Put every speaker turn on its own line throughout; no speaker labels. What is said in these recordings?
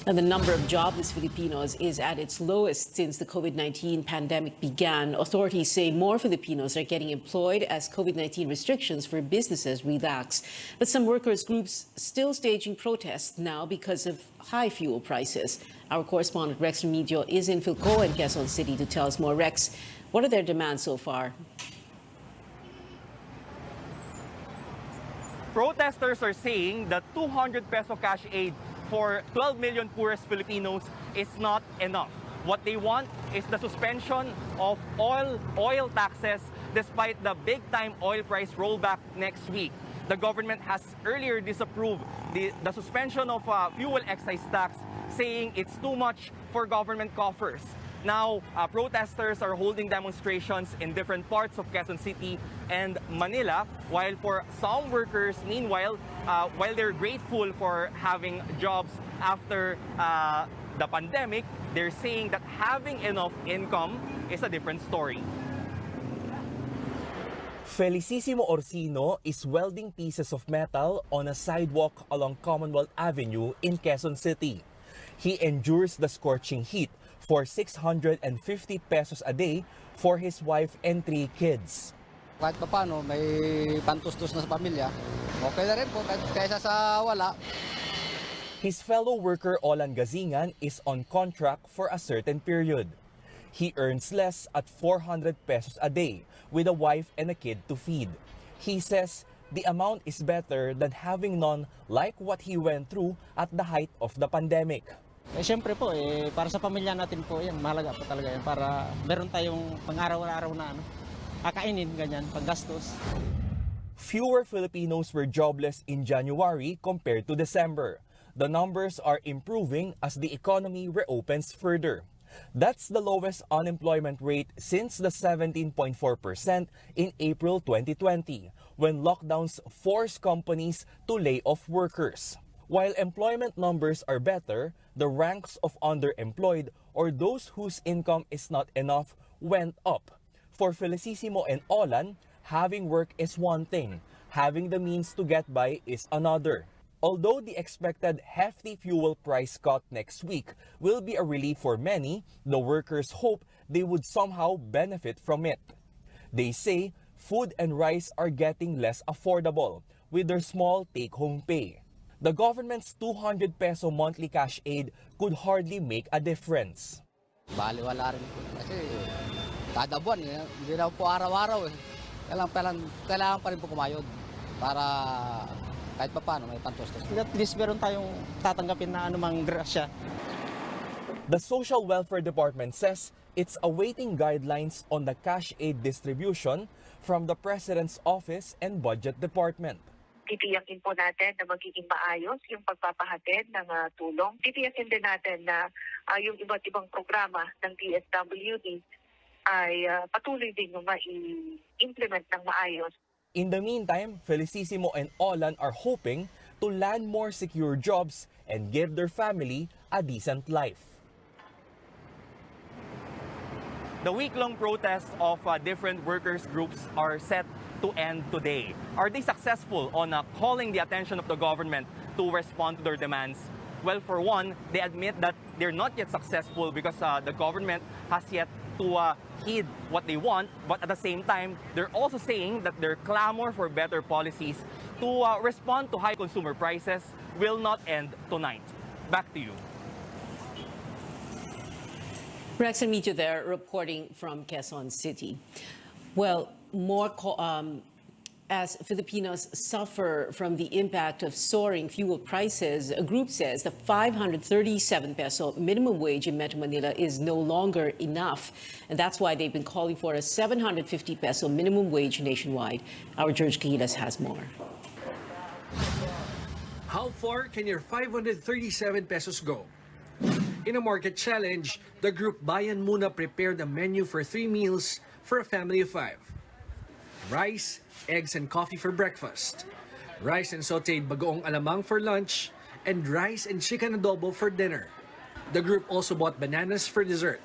And the number of jobless Filipinos is at its lowest since the COVID-19 pandemic began. Authorities say more Filipinos are getting employed as COVID-19 restrictions for businesses relax. But some workers' groups still staging protests now because of high fuel prices. Our correspondent Rex Remigio is in Philco and Quezon City to tell us more. Rex, what are their demands so far?
Protesters are saying that 200 peso cash aid for 12 million poorest Filipinos is not enough. What they want is the suspension of oil taxes despite the big-time oil price rollback next week. The government has earlier disapproved the suspension of fuel excise tax, saying it's too much for government coffers. Now, protesters are holding demonstrations in different parts of Quezon City and Manila, while for some workers, meanwhile, while they're grateful for having jobs after the pandemic, they're saying that having enough income is a different story.
Felicissimo Orsino is welding pieces of metal on a sidewalk along Commonwealth Avenue in Quezon City. He endures the scorching heat for 650 pesos a day for his wife and 3 kids.
Kahit pa paano, may pantustos na sa pamilya, okay na rin po kaysa sa wala.
His fellow worker Olan Gazingan is on contract for a certain period. He earns less at 400 pesos a day with a wife and a kid to feed. He says the amount is better than having none like what he went through at the height of the pandemic.
Siyempre po, para sa pamilya natin po yan, mahalaga po talaga yan para meron tayong pang-araw-araw na kakainin, ganyan, paggastos.
Fewer Filipinos were jobless in January compared to December. The numbers are improving as the economy reopens further. That's the lowest unemployment rate since the 17.4% in April 2020, when lockdowns forced companies to lay off workers. While employment numbers are better, the ranks of underemployed or those whose income is not enough went up. For Felicissimo and Olan, having work is one thing, having the means to get by is another. Although the expected hefty fuel price cut next week will be a relief for many, the workers hope they would somehow benefit from it. They say food and rice are getting less affordable with their small take-home pay. The government's 200 peso monthly cash aid could hardly make a difference.
Baliwala rin po. Kasi kada buwan, hindi na po araw-araw. Kailangan pa rin po kumayod para kahit pa paano may pantustos.
At least meron tayong tatanggapin na anumang grasya.
The Social Welfare Department says it's awaiting guidelines on the cash aid distribution from the President's Office and Budget Department.
Titiyakin po natin na magiging maayos yung pagpapahatid ng tulong. Titiyakin din natin na yung iba't ibang programa ng DSWD ay patuloy din yung ma-implement ng maayos.
In the meantime, Felicissimo and Olan are hoping to land more secure jobs and give their family a decent life.
The week-long protests of different workers' groups are set to end today. Are they successful on calling the attention of the government to respond to their demands? Well, for one, they admit that they're not yet successful because the government has yet to heed what they want, but at the same time, they're also saying that their clamor for better policies to respond to high consumer prices will not end tonight. Back to you.
Rex Remigio there reporting from Quezon City. Well, as Filipinos suffer from the impact of soaring fuel prices, a group says the 537 peso minimum wage in Metro Manila is no longer enough. And that's why they've been calling for a 750 peso minimum wage nationwide. Our George Cahilas has more.
How far can your 537 pesos go? In a market challenge, the group Bayan Muna prepared a menu for 3 meals for a family of 5. Rice, eggs and coffee for breakfast, rice and sauteed bagoong alamang for lunch, and rice and chicken adobo for dinner. The group also bought bananas for dessert.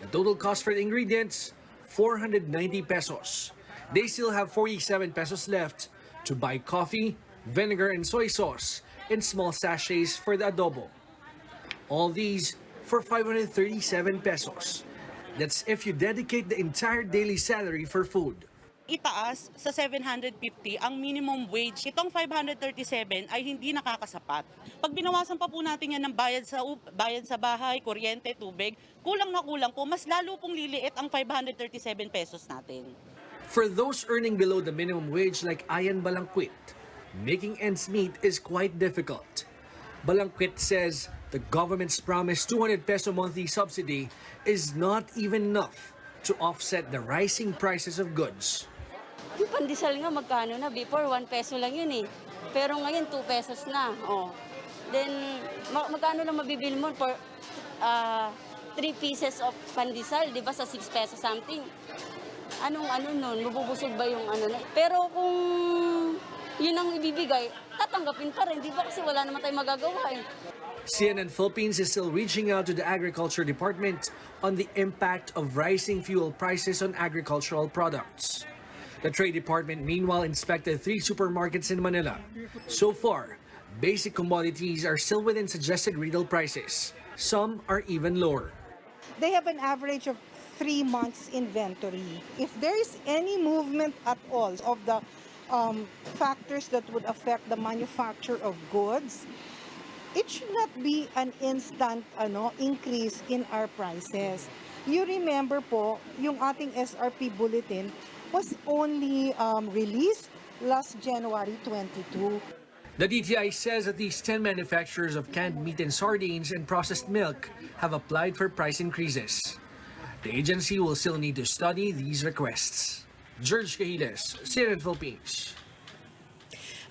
The total cost for the ingredients, 490 pesos. They still have 47 pesos left to buy coffee, vinegar and soy sauce in small sachets for the adobo. All these for 537 pesos. That's if you dedicate the entire daily salary for food.
Itaas sa 750 ang minimum wage. Itong 537 ay hindi nakakasapat. Pag binawasan pa po natin yan ng bayad sa bahay, kuryente, tubig, kulang na kulang po, mas lalo pong liliit ang 537 pesos natin.
For those earning below the minimum wage like Ayan Balangquit, making ends meet is quite difficult. Balangquit says the government's promised 200 peso monthly subsidy is not even enough to offset the rising prices of goods.
Yung pandesal nga magkano na? Before 1 peso lang yun eh. Pero ngayon 2 pesos na. Oh. Then magkano lang mabibili mo for 3 pieces of pandesal, 'di ba, sa 6 pesos something? Anong nun? Mabubusog ba yung ano na? Pero kung yun ang ibibigay, tatanggapin pa rin, 'di ba? Kasi wala naman tayong magagawa eh.
CNN Philippines is still reaching out to the Agriculture Department on the impact of rising fuel prices on agricultural products. The Trade Department meanwhile inspected 3 supermarkets in Manila. So far, basic commodities are still within suggested retail prices. Some are even lower.
They have an average of 3 months inventory. If there is any movement at all of the factors that would affect the manufacture of goods, it should not be an instant increase in our prices. You remember po, yung ating SRP bulletin was only released last January 22.
The DTI says at least 10 manufacturers of canned meat and sardines and processed milk have applied for price increases. The agency will still need to study these requests. George Cahiles, CNN Philippines.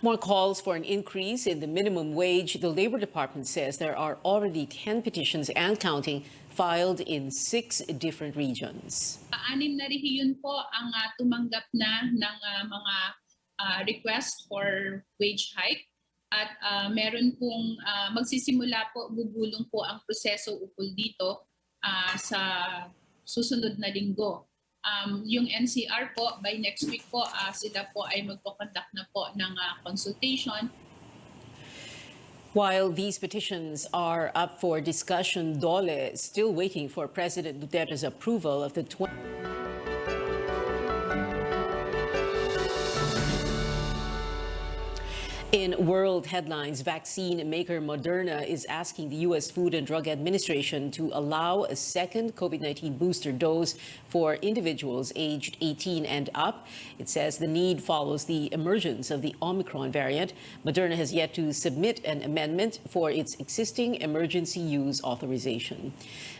More calls for an increase in the minimum wage. The Labor Department says there are already 10 petitions and counting filed in 6 different regions.
6 na rehiyon po ang tumanggap na ng mga request for wage hike at meron pong magsisimula po, gugulong po ang proseso ukol dito sa susunod na linggo. Yung NCR po, by next week po, sila po ay magpo-conduct na po ng consultation.
While these petitions are up for discussion, Dole is still waiting for President Duterte's approval of the In world headlines, vaccine maker Moderna is asking the U.S. Food and Drug Administration to allow a second COVID-19 booster dose for individuals aged 18 and up. It says the need follows the emergence of the Omicron variant. Moderna has yet to submit an amendment for its existing emergency use authorization.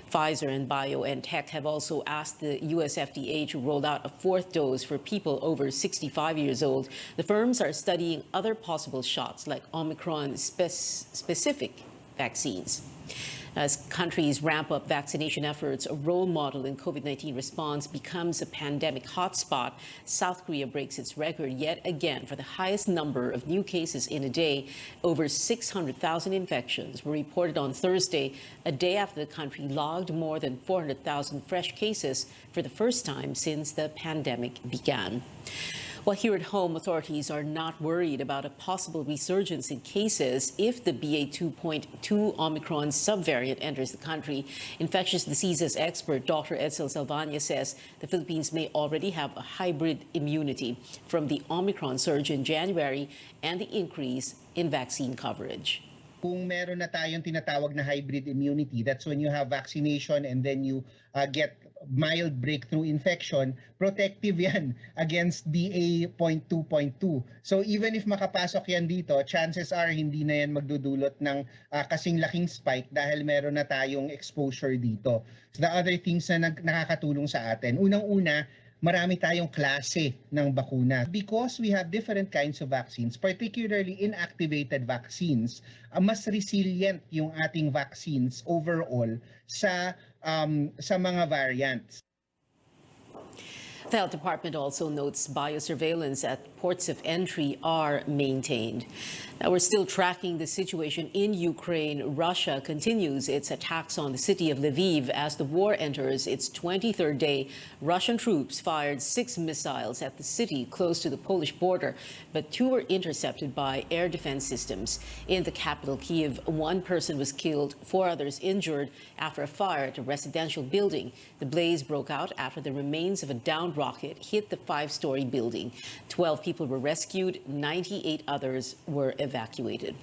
Pfizer and BioNTech have also asked the U.S. FDA to roll out a 4th dose for people over 65 years old. The firms are studying other possible shots like Omicron-specific vaccines. As countries ramp up vaccination efforts, a role model in COVID-19 response becomes a pandemic hotspot. South Korea breaks its record yet again for the highest number of new cases in a day. Over 600,000 infections were reported on Thursday, a day after the country logged more than 400,000 fresh cases for the first time since the pandemic began. Well, here at home, authorities are not worried about a possible resurgence in cases if the BA.2.2 Omicron subvariant enters the country. Infectious diseases expert Dr. Edsel Salvania says the Philippines may already have a hybrid immunity from the Omicron surge in January and the increase in vaccine coverage.
Kung meron na tayong tinatawag na hybrid immunity, that's when you have vaccination and then you get mild breakthrough infection, protective yan against BA.2.2. So even if makapasok yan dito, chances are hindi na yan magdudulot ng kasing laking spike dahil meron na tayong exposure dito. So the other things na nakakatulong sa atin, unang-una, marami tayong klase ng bakuna. Because we have different kinds of vaccines, particularly inactivated vaccines, mas resilient yung ating vaccines overall sa mga variants.
The Health Department also notes biosurveillance at ports of entry are maintained. Now, we're still tracking the situation in Ukraine. Russia continues its attacks on the city of Lviv as the war enters its 23rd day. Russian troops fired 6 missiles at the city close to the Polish border, but 2 were intercepted by air defense systems. In the capital, Kyiv, 1 person was killed, 4 others injured after a fire at a residential building. The blaze broke out after the remains of a downed rocket hit the 5-story building. 12 people were rescued, 98 others were evacuated.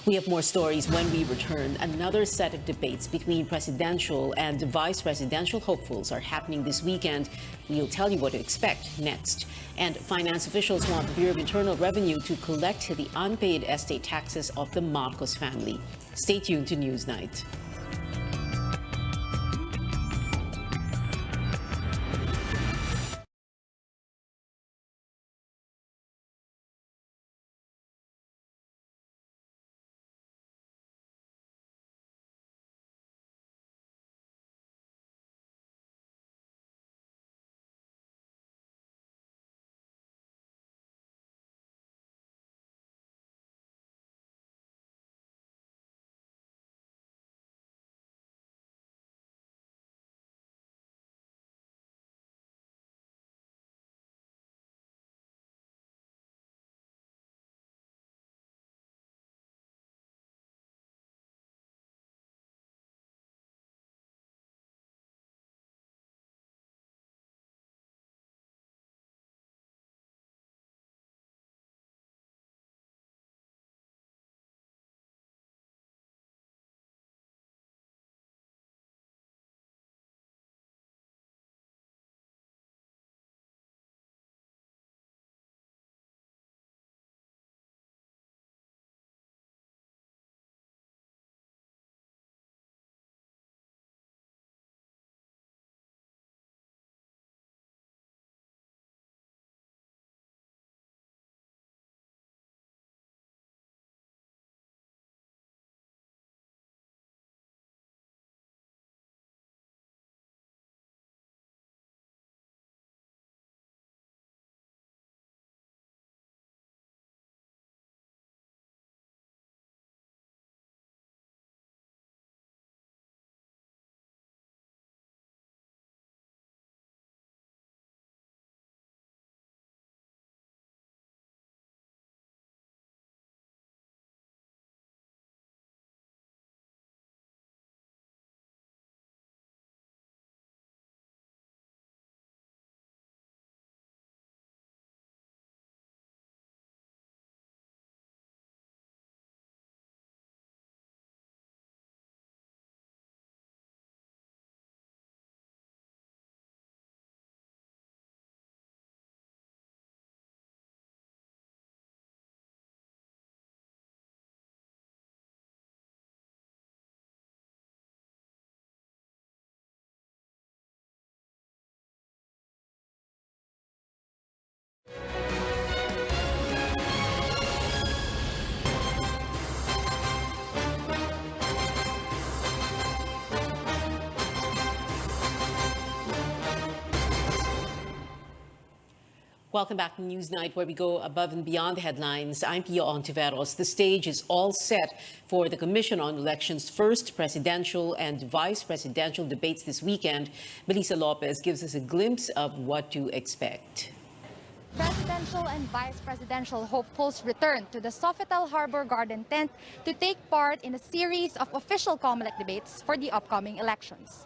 We have more stories when we return. Another set of debates between presidential and vice presidential hopefuls are happening this weekend. We'll tell you what to expect next. And finance officials want the Bureau of Internal Revenue to collect the unpaid estate taxes of the Marcos family. Stay tuned to Newsnight. Welcome back to Newsnight, where we go above and beyond the headlines. I'm Pia Ontiveros. The stage is all set for the Commission on Elections' first presidential and vice presidential debates this weekend. Melissa Lopez gives us a glimpse of what to expect.
Presidential and vice presidential hopefuls returned to the Sofitel Harbor Garden tent to take part in a series of official COMELEC debates for the upcoming elections.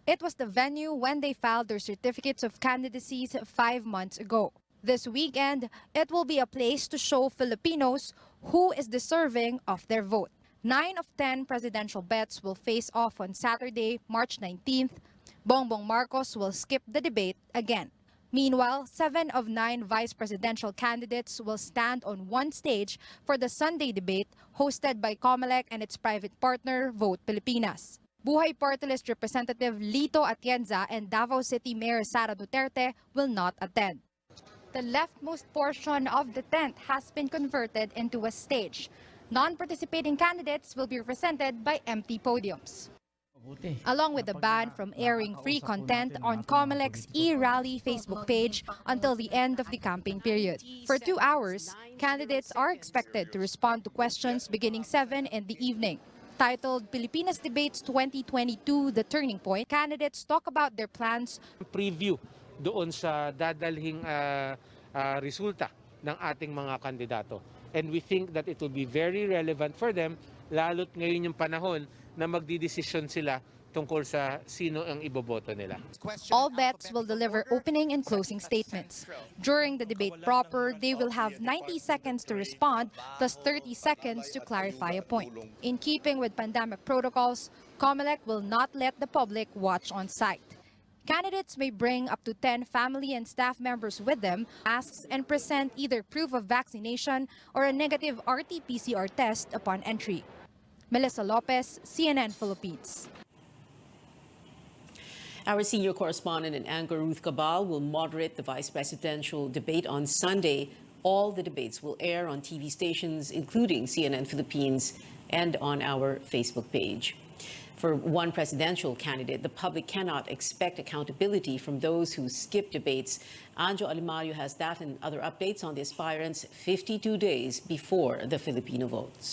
It was the venue when they filed their certificates of candidacies 5 months ago. This weekend, it will be a place to show Filipinos who is deserving of their vote. 9 of 10 presidential bets will face off on Saturday, March 19th. Bongbong Marcos will skip the debate again. Meanwhile, 7 of 9 vice presidential candidates will stand on one stage for the Sunday debate hosted by COMELEC and its private partner, Vote Pilipinas. Buhay Party List Representative Lito Atienza and Davao City Mayor Sara Duterte will not attend. The leftmost portion of the tent has been converted into a stage. Non-participating candidates will be represented by empty podiums. along with a ban from airing free content on COMELEC's e-rally Facebook page until the end of the campaign period. For 2 hours, candidates are expected to respond to questions beginning 7 in the evening. Titled Pilipinas Debates 2022, The Turning Point, candidates talk about their plans.
Preview doon sa dadalhing resulta ng ating mga kandidato. And we think that it will be very relevant for them, lalo't ngayon yung panahon na magdidesisyon sila tungkol sa sino ang iboboto nila.
All bets will deliver opening and closing statements. During the debate proper, they will have 90 seconds to respond, plus 30 seconds to clarify a point. In keeping with pandemic protocols, COMELEC will not let the public watch on site. Candidates may bring up to 10 family and staff members with them, masks, and present either proof of vaccination or a negative RT-PCR test upon entry. Melissa Lopez, CNN Philippines.
Our senior correspondent in Angkor, Ruth Cabal, will moderate the vice presidential debate on Sunday. All the debates will air on TV stations, including CNN Philippines, and on our Facebook page. For one presidential candidate, the public cannot expect accountability from those who skip debates. Anjo Alimario has that and other updates on the aspirants 52 days before the Filipino votes.